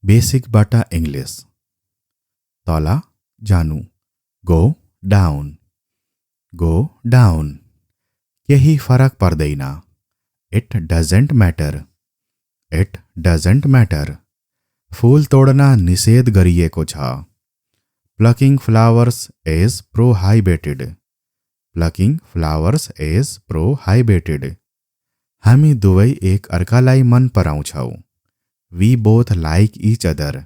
बेसिकबाट English. तल जानु, go down, go down. केही फरक पर्दैन, it doesn't matter, it doesn't matter. फूल तोड्न निषेध गरिएको छ, plucking flowers is prohibited, plucking flowers is prohibited. हामी दुवै एक अर्कालाई मन पराउँछौँ, we both like each other,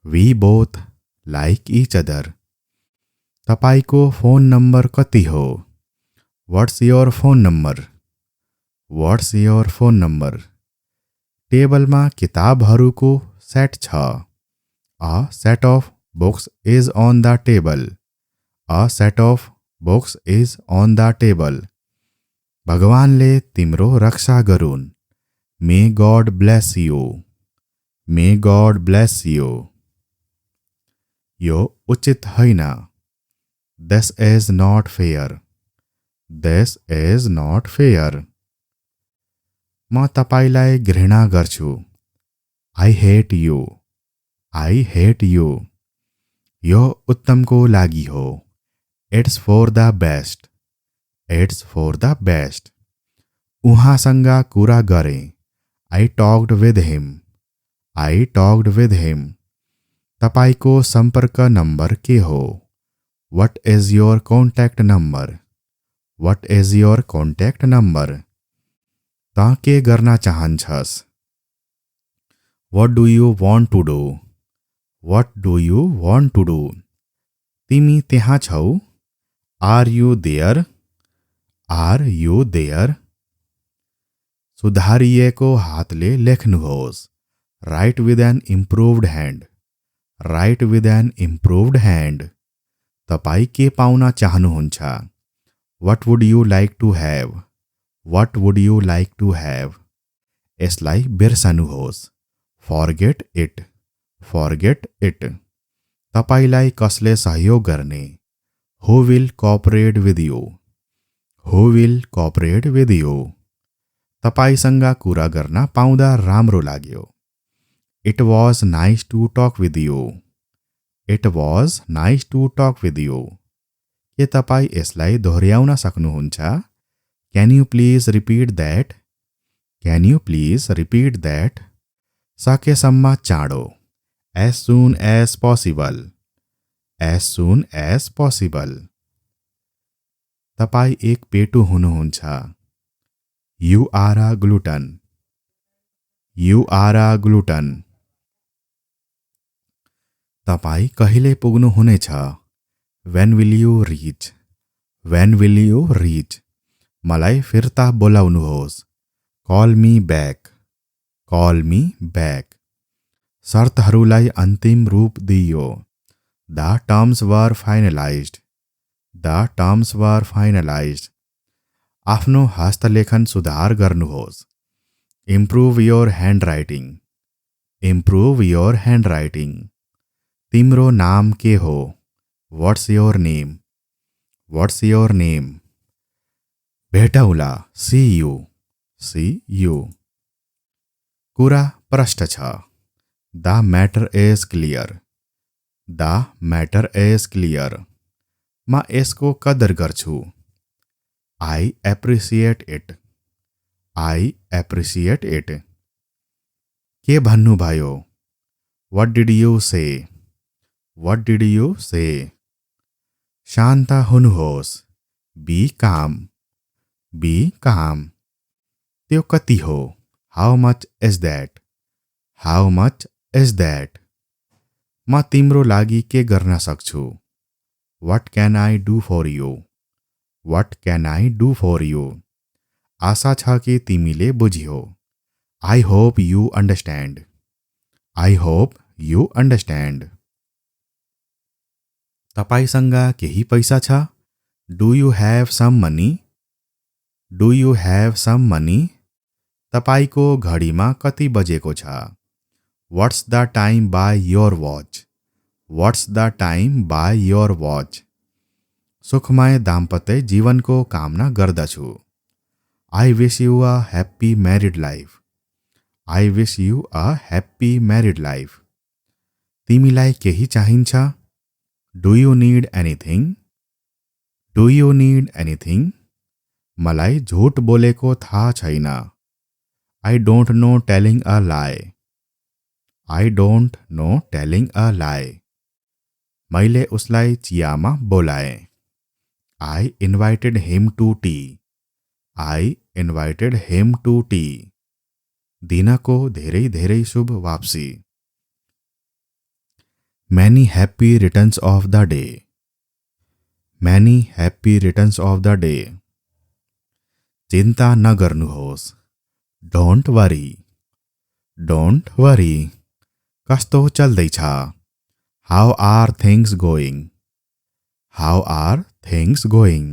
we both like each other. तपाईको फोन नम्बर कति हो? What's your phone number, what's your phone number. टेबलमा किताबहरूको सेट छ, a set of books is on the table, a set of books is on the table. भगवानले तिम्रो रक्षा गरून्, may God bless you, may God bless you. यो उचित होइन, this is not fair, this is not fair. म तपाईलाई घृणा गर्छु, I hate you, I hate you. यो उत्तमको लागि हो, it's for the best, it's for the best. उहाँसँग कुरा गरेँ, I talked with him, I talked with him. तपाईको सम्पर्क नम्बर के हो? What is your contact number, what is your contact number. त के गर्न चाहन्छस्? What do you want to do, what do you want to do. तिमी त्यहाँ छौ? Are you there, are you there. सुधारिएको हातले लेख्नुहोस्, write with an improved hand, write with an improved hand. तपाईँ के पाउन चाहनुहुन्छ? What would you like to have, what would you like to have. यसलाई बिर्सनुहोस्, फर्गेट इट, फर्गेट इट। तपाईलाई कसले सहयोग गर्ने? Who will cooperate with you, who will cooperate with you. तपाईसँग कुरा गर्न पाउँदा राम्रो लाग्यो, it was nice to talk with you, it was nice to talk with you. के तपाईँ यसलाई दोहोऱ्याउन सक्नुहुन्छ? Can you please repeat that, can you please repeat that. सकेसम्म चाँडो, as soon as possible, as soon as possible. तपाईँ एक पेटु हुनुहुन्छ, you are a glutton, you are a glutton. तपाईँ कहिले पुग्नुहुनेछ? When will you reach, when will you reach. मलाई फिर्ता बोलाउनुहोस्, call me back, call me back. शर्तहरूलाई अन्तिम रूप दिइयो, the terms were finalised, the terms were finalised. आफ्नो हस्तलेखन सुधार गर्नुहोस्, improve your handwriting, improve your handwriting. तिम्रो नाम के हो? What's your name, what's your name. भेटौला, सी यू, सी यू। कुरा प्रष्ट छ, the matter is clear, the matter is clear. म यसको कदर गर्छु, I appreciate it, I appreciate it. के भन्नुभयो? What did you say, what did you say. शान्त हुनुहोस्, बी काम, बी काम। त्यो कति हो? How much is that, how much is that. म तिम्रो लागि के गर्न सक्छु? What can I do for you, what can I do for you. आशा छ कि तिमीले बुझ्यौ, I hope you understand, I hope you understand. तपाईसँग केही पैसा छ? Do you have some money, do you have some money. तपाईको घडीमा कति बजेको छ? What's the time by your watch, what's the time by your watch. सुखमय दाम्पत्य जीवनको कामना गर्दछु, I wish you a happy married life, I wish you a happy married life. तिमीलाई केही चाहिन्छ? Do you need anything? Do you need anything? मलाई झुट बोलेको थाहा छैन। I don't know telling a lie. I don't know telling a lie. मैले उसलाई चियामा बोलाएँ। I invited him to tea. I invited him to tea. दिनको धेरै धेरै शुभ वापसी। Many happy returns of the day. Many happy returns of the day. चिन्ता नगर्नुहोस्। Don't worry. Don't worry. कस्तो चल्दैछ? How are things going? How are things going?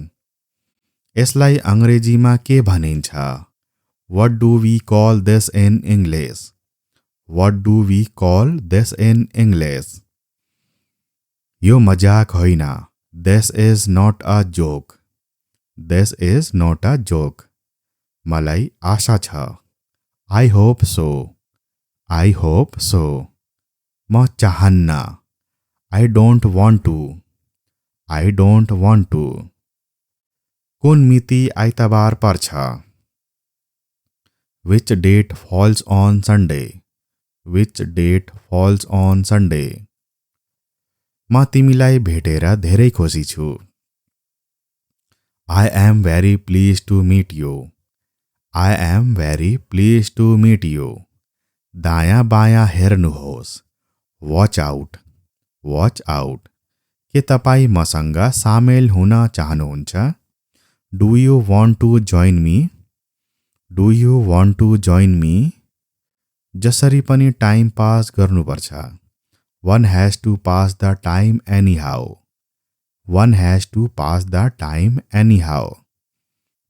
यसलाई अङ्ग्रेजीमा के भनिन्छ? What do we call this in English? What do we call this in English? यो मजाक होइन। This is not a joke. This is not a joke. मलाई आशा छ। I hope so. I hope so. म चाहन्न। I don't want to. I don't want to. कुन मिति आइतबार पर्छ? Which date falls on Sunday? Which date falls on Sunday? म तिमीलाई भेटेर धेरै खुसी छु। I am very pleased to meet you. I am very pleased to meet you. दायाँ बायाँ हेर्नुहोस्। Watch out. Watch out. के तपाईँ मसँग सामेल हुन चाहनुहुन्छ? Do you want to join me? Do you want to join me? जसरी पनि टाइम पास गर्नुपर्छ। One has to pass the time anyhow. One has to pass the time anyhow.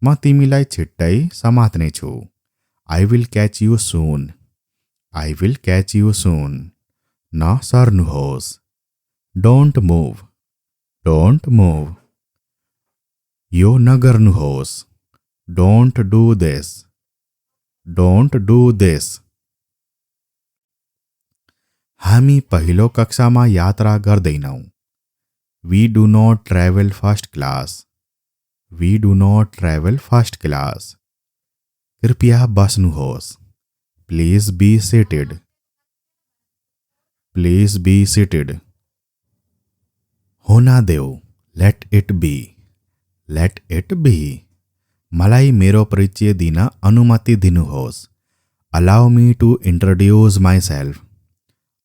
म तिमीलाई छिट्टै समात्ने छु। I will catch you soon. I will catch you soon. नसर्नुहोस्। Don't move. Don't move. यो नगर्नुहोस्। Don't do this. Don't do this. हामी पहिलो कक्षामा यात्रा गर्दैनौँ। We do not travel first class. We do not travel first class. कृपया बस्नुहोस्। Please be seated. Please be seated. होना देऊ। Let it be. Let it be. मलाई मेरो परिचय दिन अनुमति दिनुहोस्। Allow me to introduce myself.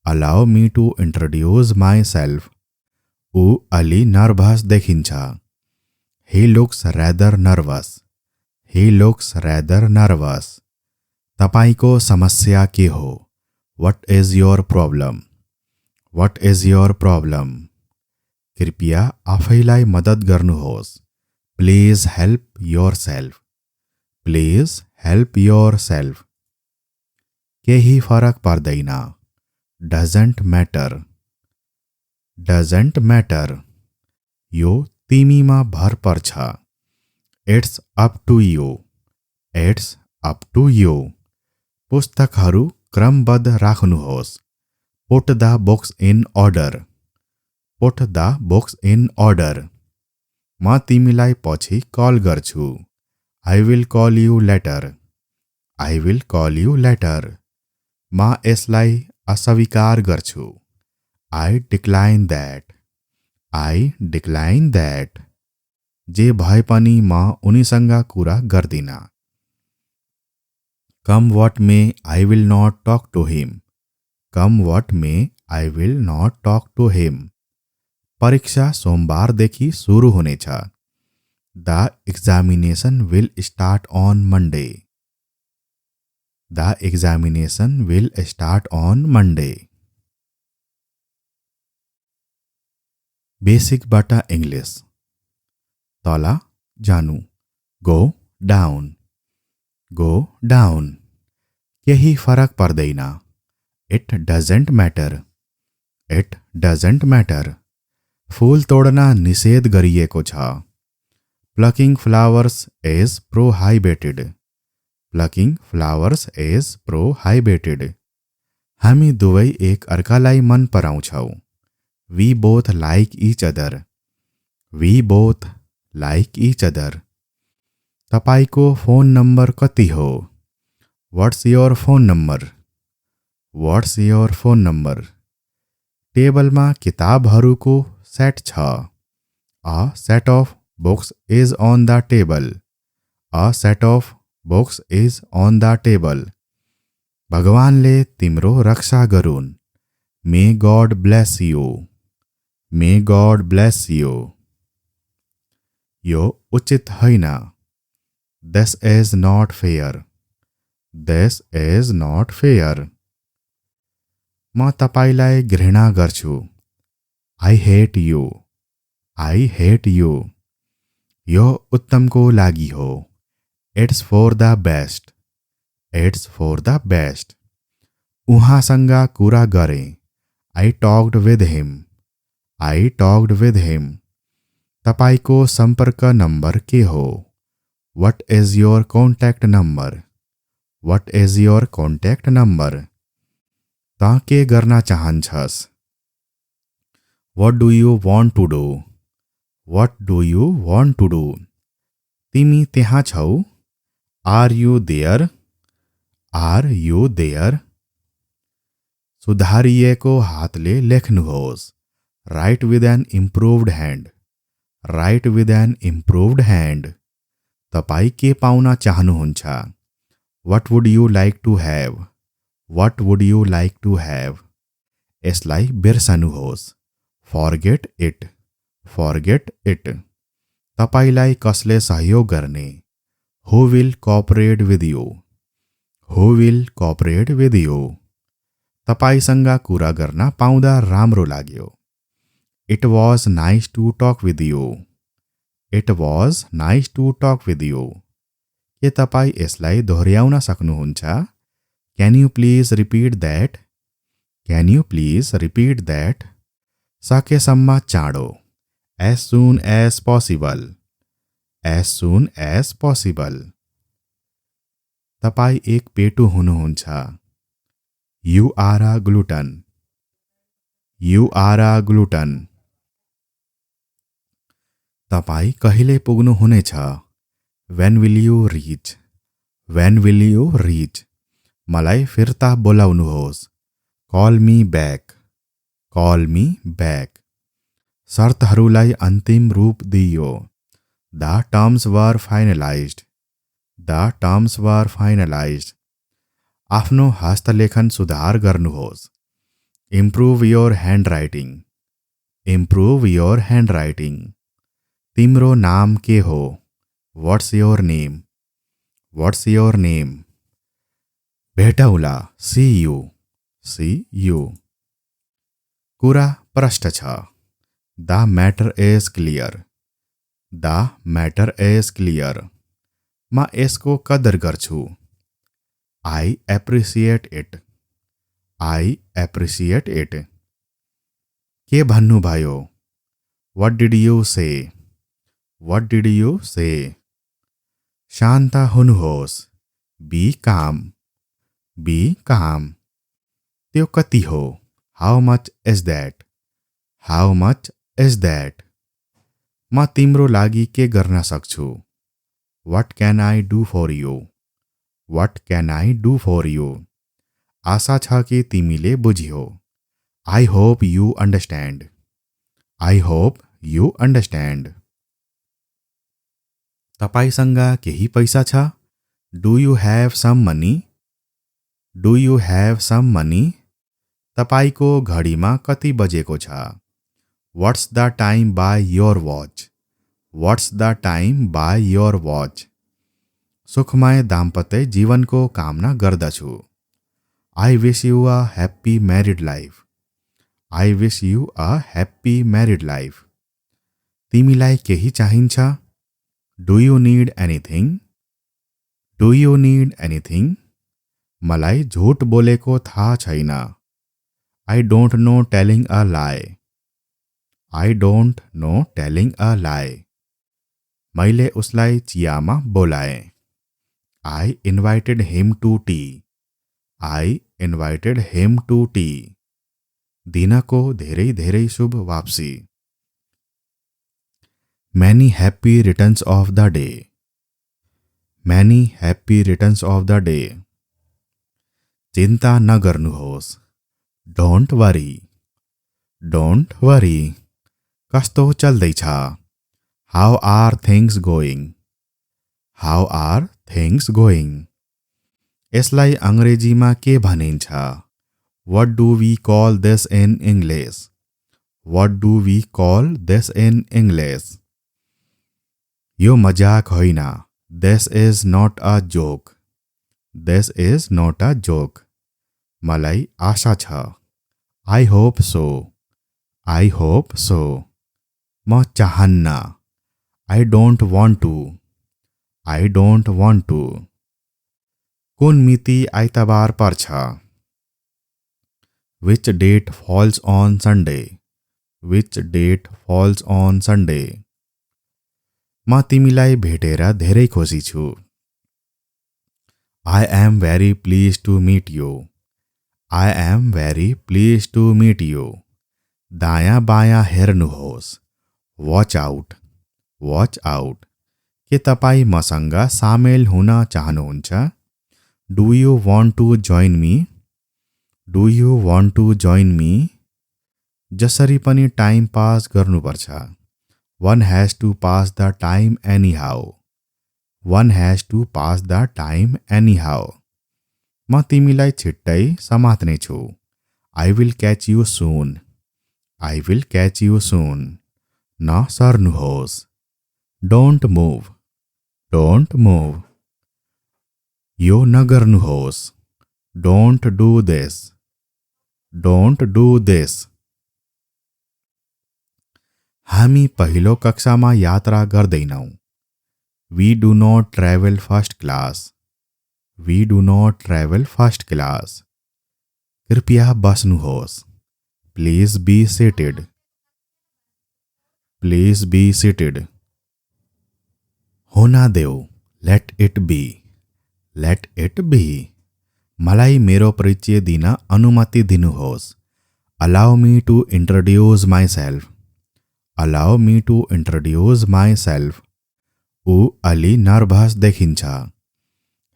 Allow me to introduce myself. ऊ अलि नर्भस देखिन्छ। He looks rather nervous. He looks rather nervous. तपाईको समस्या के हो? What is your problem? What is your problem? कृपया आफैलाई मद्दत गर्नुहोस्। Please help yourself. Please help yourself. केही फरक पर्दैन। Doesn't matter. Doesn't matter. यो तिमीमा भर पर्छ। It's up to you. It's up to you. पुस्तकहरू क्रमबद्ध राख्नुहोस्। Put the books in order. Put the books in order. म तिमीलाई पछि कल गर्छु। I will call you later. I will call you later. म यसलाई अस्वीकार गर्छु। I decline that. I decline that. जे भए पनि म उनीसँग कुरा गर्दिन। Come what may, I will not talk to him. Come what may, I will not talk to him. परीक्षा सोमबारदेखि सुरु हुनेछ। The examination will start on Monday. The examination will start on Monday. Basic बाट English. तल जानु। Go down. Go down. केही फरक पर्दैन। It doesn't matter. It doesn't matter. फूल तोड्न निषेध गरिएको छ। Plucking flowers is prohibited. Plucking flowers is prohibited. हामी दुवै एक अर्कालाई मन पराउँछौँ। We both like each other. We both like each other. तपाईको फोन नम्बर कति हो? What's your phone number? What's your phone number? टेबलमा किताबहरूको सेट छ। A set of books is on the table. A set of books is on the table. भगवानले तिम्रो रक्षा गरून्। May God bless you. May God bless you. यो उचित होइन। This is not fair. This is not fair. म तपाईलाई घृणा गर्छु। I hate you. I hate you. यो उत्तमको लागि हो। It's for the best. It's for the best. उहाँसँग कुरा गरेँ। I talked with him. I talked with him. तपाईको सम्पर्क नम्बर के हो? What is your contact number? What is your contact number? त के गर्न चाहन्छस्? What do you want to do? What do you want to do? तिमी त्यहाँ छौ? Are you there? Are you there? सुधारिएको हातले लेख्नुहोस्। Write with an improved hand. Write with an improved hand. तपाईँ के पाउन चाहनुहुन्छ? What would you like to have? What would you like to have? यसलाई बिर्सनुहोस्। Forget it. Forget it. तपाईलाई कसले सहयोग गर्ने? Who will cooperate with you? Who will cooperate with you? तपाईसँग कुरा गर्न पाउँदा राम्रो लाग्यो। It was nice to talk with you. It was nice to talk with you. के तपाईँ यसलाई दोहोऱ्याउन सक्नुहुन्छ? Can you please repeat that? Can you please repeat that? सकेसम्म चाँडो। As soon as possible. As soon as possible. तपाईँ एक पेटु हुनुहुन्छ। You are a glutton. You are a glutton. तपाईँ कहिले पुग्नुहुनेछ? When will you reach? When will you reach? मलाई फिर्ता बोलाउनुहोस्। Call me back. Call me back. शर्तहरूलाई अन्तिम रूप दिइयो। The terms were finalised. The terms were finalised. आफ्नो हस्तलेखन सुधार गर्नुहोस्। Improve your handwriting. Improve your handwriting. तिम्रो नाम के हो? What's your name? What's your name? भेटौँला। See you. See you. कुरा प्रष्ट छ। The matter is clear. The matter is clear. म यसको कदर गर्छु। I appreciate it. I appreciate it. के भन्नुभयो? What did you say? What did you say? शान्त हुनुहोस्। Be calm. Be calm. त्यो कति हो? How much is that? How much is that? म तिम्रो लागि के गर्न सक्छु? What can I do for you? What can I do for you? आशा छ कि तिमीले बुझ्यौ। I hope you understand. I hope you understand. तपाईसँग केही पैसा छ? Do you have some money? Do you have some money? तपाईको घडीमा कति बजेको छ? What's the time by your watch? What's the time by your watch? सुखमय दाम्पत्य जीवनको कामना गर्दछु। I wish you a happy married life. I wish you a happy married life. तिमीलाई केही चाहिन्छ? Do you need anything? Do you need anything? मलाई झुट बोलेको थाहा छैन। I don't know telling a lie. I don't know telling a lie. मैले उसलाई चियामा बोलाएँ। I invited him to tea. I invited him to tea. दिनको धेरै धेरै शुभ वापसी. Many happy returns of the day. Many happy returns of the day. चिन्ता नगर्नुहोस्. Don't worry. Don't worry. कस्तो चल्दैछ? How are things going? How are things going? यसलाई अंग्रेजीमा के भनिन्छ? What do we call this in English? What do we call this in English? यो मजाक होइन. This is not a joke. This is not a joke. मलाई आशा छ. I hope so. I hope so. म चाहन्न. I don't want to. I don't want to. कुन मिति आइतबार पर्छ? Which date falls on Sunday? Which date falls on Sunday? म तिमीलाई भेटेर धेरै खुसी छु. I am very pleased to meet you. I am very pleased to meet you. दायाँ बायाँ हेर्नुहोस्. Watch out. Watch out. के तपाईँ मसँग सामेल हुन चाहनुहुन्छ? Do you want to join me? Do you want to join me? जसरी पनि टाइम पास गर्नुपर्छ. One has to pass the time anyhow. One has to pass the time anyhow. म तिमीलाई छिट्टै समात्ने छु. I will catch you soon. I will catch you soon. नसर्नुहोस्. Don't move. Don't move. यो नगर्नुहोस्. Don't do this. Don't do this. हामी पहिलो कक्षामा यात्रा गर्दैनौं. We do not travel first class. We do not travel first class. कृपया बस्नुहोस्. Please be seated. Please be seated. होना देऊ. Let it be. Let it be. मलाई मेरो परिचय दिन अनुमति दिनुहोस्. Allow me to introduce myself. Allow me to introduce myself. ऊ अलि नर्भस देखिन्छ.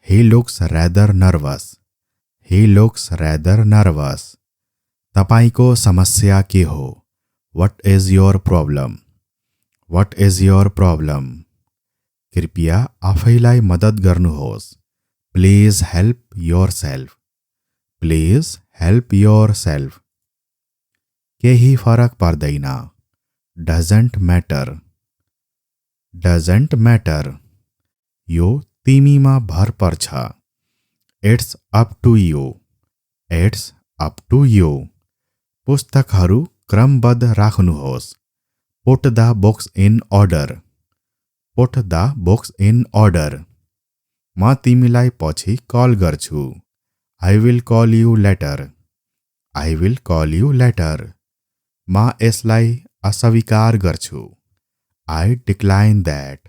He looks rather nervous. He looks rather nervous. तपाईको समस्या के हो? What is your problem? What is your problem? कृपया आफैलाई मद्दत गर्नुहोस्. Please help yourself. Please help yourself. केही फरक पर्दैन. Doesn't matter. Doesn't matter. यो तिमीमा भर पर्छ. It's up to you. It's up to you. पुस्तकहरू क्रमबद्ध राख्नुहोस्. Put the books in order. Put the books in order. म तिमीलाई पछि कल गर्छु. I will call you later. I will call you later. म यसलाई अस्वीकार गर्छु. I decline that.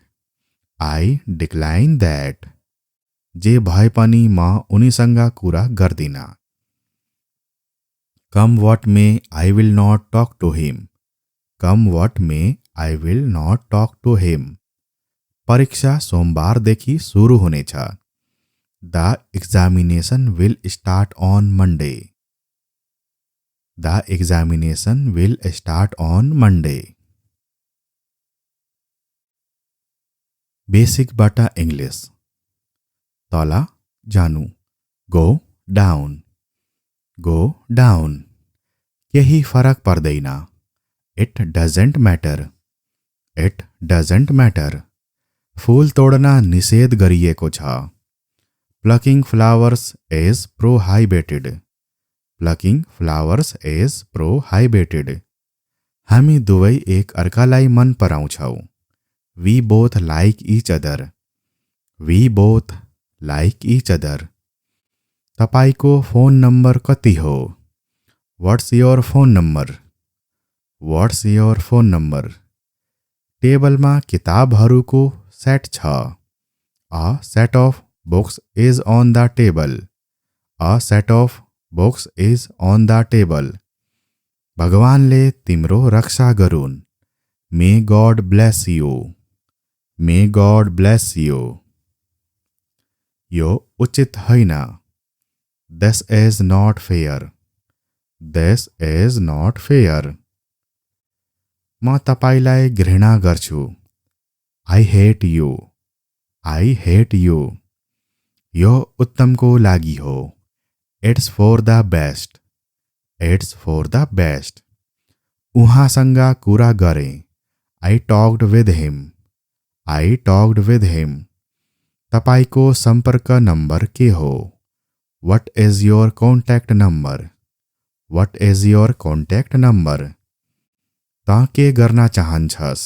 I decline that. जे भए पनि म उनीसँग कुरा गर्दिन. Come what may, I will not talk to him. Come what may, I will not talk to him. परीक्षा सोमबारदेखि सुरु हुनेछ. The examination will start on Monday. The examination will start on Monday. Basic बाट English. तल जानु. Go down. Go down. केही फरक पर्दैन. It doesn't matter. It doesn't matter. फूल तोड्न निषेध गरिएको छ. Plucking flowers is prohibited. Plucking flowers is prohibited. हामी दुवै एक अर्कालाई मन पराउँछौं. We both like each other. We both like each other. तपाईको फोन नम्बर कति हो? What's your phone number? What's your phone number? टेबलमा किताबहरूको सेट छ. A set of Books is on the table. A set of books is on the table. भगवानले तिम्रो रक्षा गरून्. May God bless you. May God bless you. यो उचित होइन. This is not fair. This is not fair. म तपाईलाई घृणा गर्छु. I hate you. I hate you. यो उत्तमको लागि हो. It's for the best. It's for the best. उहाँसँग कुरा गरेँ. I talked with him. I talked with him. तपाईको सम्पर्क नम्बर के हो? What is your contact number? What is your contact number? तँ के गर्न चाहन्छस्?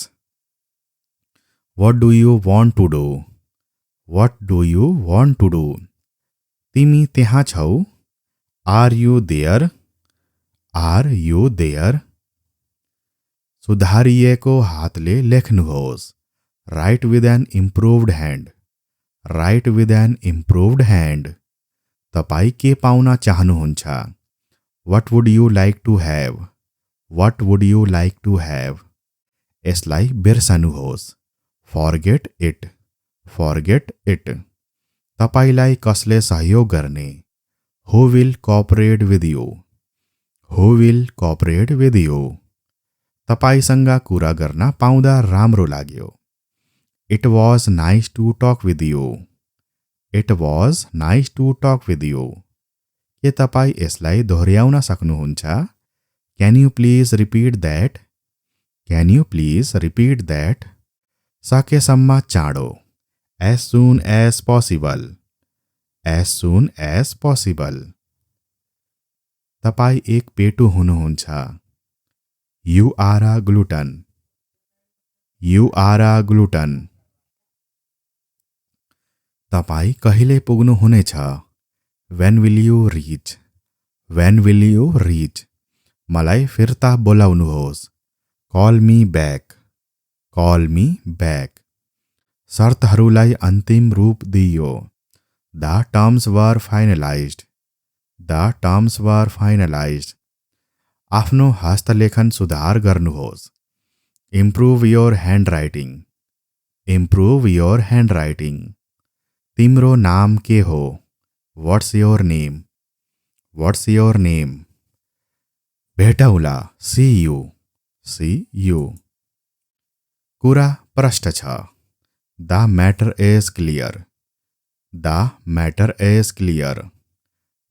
What do you want to do? What do you want to do? तिमी त्यहाँ छौ? Are you there? Are you there? सुधारिएको हातले लेख्नुहोस्. Write with an improved hand. Write with an improved hand. तपाईं के पाउन चाहनुहुन्छ? What would you like to have? What would you like to have? यसलाई बिर्सनुहोस्. Forget it. Forget it. तपाईलाई कसले सहयोग गर्ने? Who will cooperate with you? Who will cooperate with you? तपाईसँग कुरा गर्न पाउँदा राम्रो लाग्यो. It was nice to talk with you. It was nice to talk with you. के तपाईं यसलाई दोहोर्याउन सक्नुहुन्छ? Can you please repeat that? Can you please repeat that? सकेसम्म चाँडो. As soon as possible. As soon as possible. तपाईं एक पेटु हुनुहुन्छ. You are a glutton. You are a glutton. तपाईं कहिले पुग्नु हुनेछ? When will you reach? When will you reach? मलाई फिर्ता बोलाउनुहोस्. Call me back. Call me back. शर्तहरूलाई अन्तिम रूप दिइयो. The terms were finalized. The terms were finalized. आफ्नो हस्तलेखन सुधार गर्नुहोस्. Improve your handwriting. Improve your handwriting. तिम्रो नाम के हो? What's your name? What's your name? भेटौँला. See you. See you. कुरा प्रष्ट छ. The matter is clear. The matter is clear.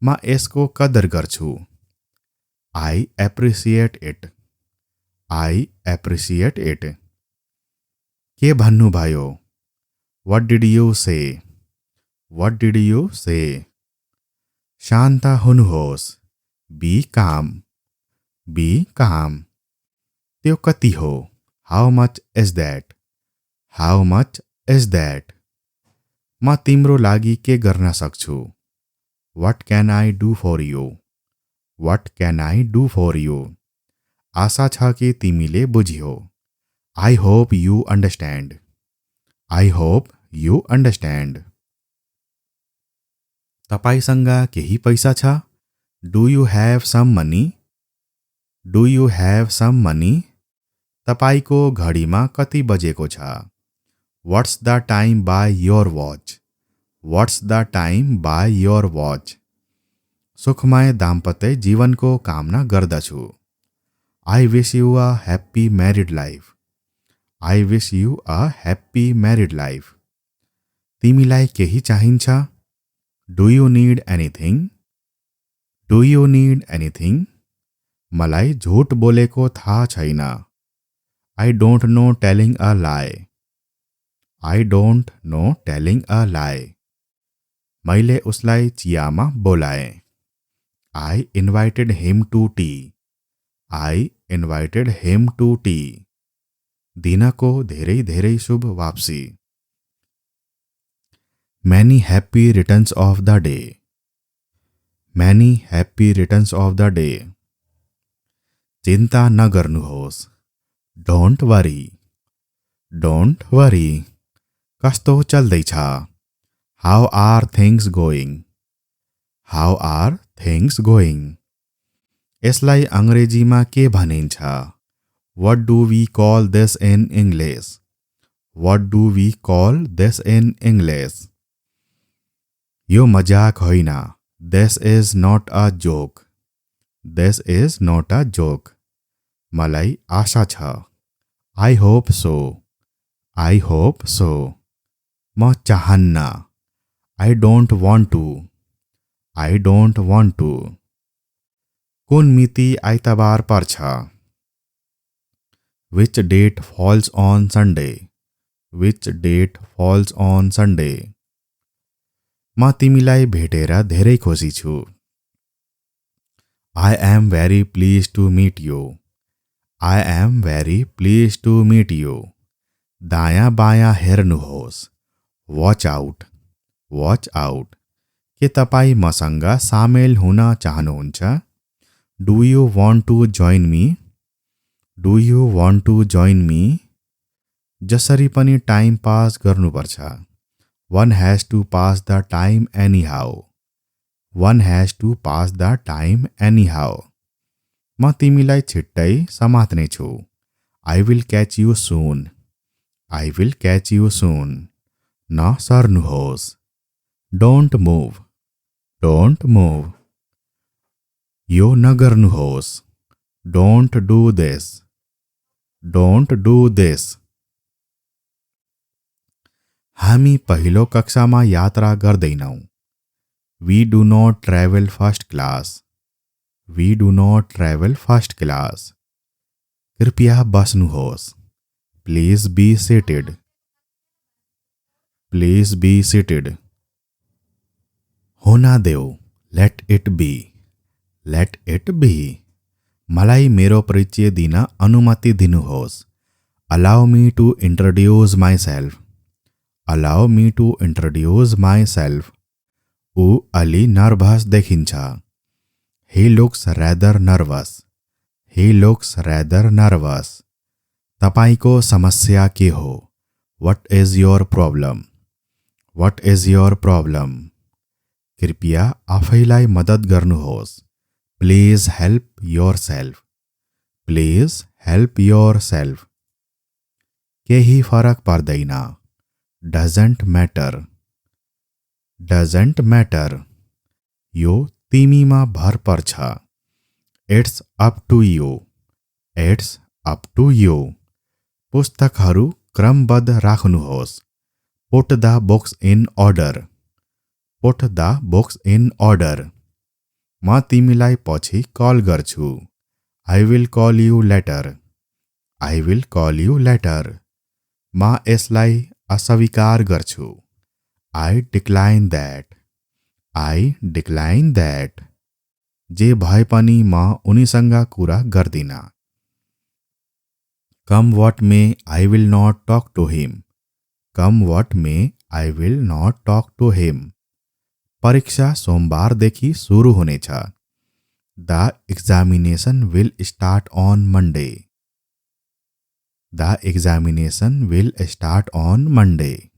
म यसको कदर गर्छु. I appreciate it. I appreciate it. के भन्नुभयो? What did you say? What did you say? शान्त हुनुहोस्. Be calm. Be calm. त्यो कति हो? How much is that? How much is that? म तिम्रो लागि के गर्न सक्छु? What can I do for you? What can I do for you? आशा छ कि तिमीले बुझ्यौ. I hope you understand. I hope you understand. तपाईसँग केही पैसा छ? Do you have some money? Do you have some money? तपाईको घडीमा कति बजेको छ? What's the time by your watch? What's the time by your watch? सुखमय दाम्पत्य जीवनको कामना गर्दछु. I wish you a happy married life. I wish you a happy married life. तिमीलाई केही चाहिन्छ? Do you need anything? Do you need anything? मलाई झूठ बोलेको थाहा छैन. I don't know telling a lie. I don't know telling a lie. मैले उसलाई चियामा बोलाएँ. I invited him to tea. I invited him to tea. दिनको धेरै धेरै शुभ वापसी. Many happy returns of the day. Many happy returns of the day. चिन्ता नगर्नुहोस्. Don't worry. Don't worry. कस्तो चल्दैछ? How are things going? How are things going? यसलाई अङ्ग्रेजीमा के भनिन्छ? What do we call this in English? What do we call this in English? यो मजाक होइन. This is not a joke. This is not a joke. मलाई आशा छ. I hope so. I hope so. म चाहन्न. I don't want to. I don't want to. कुन मिति आइतबार पर्छ? Which date falls on Sunday? Which date falls on Sunday? म तिमीलाई भेटेर धेरै खुसी छु. I am very pleased to meet you. I am very pleased to meet you. दायाँ बायाँ हेर्नुहोस्. Watch out. Watch out. के तपाईँ मसँग सामेल हुन चाहनुहुन्छ? Do you want to join me? Do you want to join me? जसरी पनि टाइम पास गर्नुपर्छ. One has to pass the time anyhow. One has to pass the time anyhow. म तिमीलाई छिट्टै समात्ने छु. I will catch you soon. I will catch you soon. नसर्नुहोस्. Don't move. Don't move. यो नगर्नुहोस्. Don't do this. Don't do this. हामी पहिलो कक्षामा यात्रा गर्दैनौँ. We do not travel first class. We do not travel first class. कृपया बस्नुहोस्. Please be seated. Please be seated. होना देऊ. Let it be. Let it be. मलाई मेरो परिचय दिन अनुमति दिनुहोस्. Allow me to introduce myself. Allow me to introduce myself. ऊ अलि नर्भस देखिन्छ. He looks rather nervous. He looks rather nervous. तपाईको समस्या के हो? What is your problem? What is your problem? कृपया आफैलाई मद्दत गर्नुहोस्. Please help yourself. Please help yourself. केही फरक पर्दैन. Doesn't matter. Doesn't matter. यो तिमीमा भर पर्छ. It's up to you. It's up to you. पुस्तकहरू क्रमबद्ध राख्नुहोस्. Put the books in order. Put the books in order. म तिमीलाई पछि कल गर्छु. I will call you later. I will call you later. म यसलाई अस्वीकार गर्छु. I decline that. I decline that. जे भए पनि म उनीसँग कुरा गर्दिन. Come what may, I will not talk to him. Come what may, I will not talk to him. परीक्षा सोमबारदेखि सुरु हुनेछ. The examination will start on Monday. The examination will start on Monday.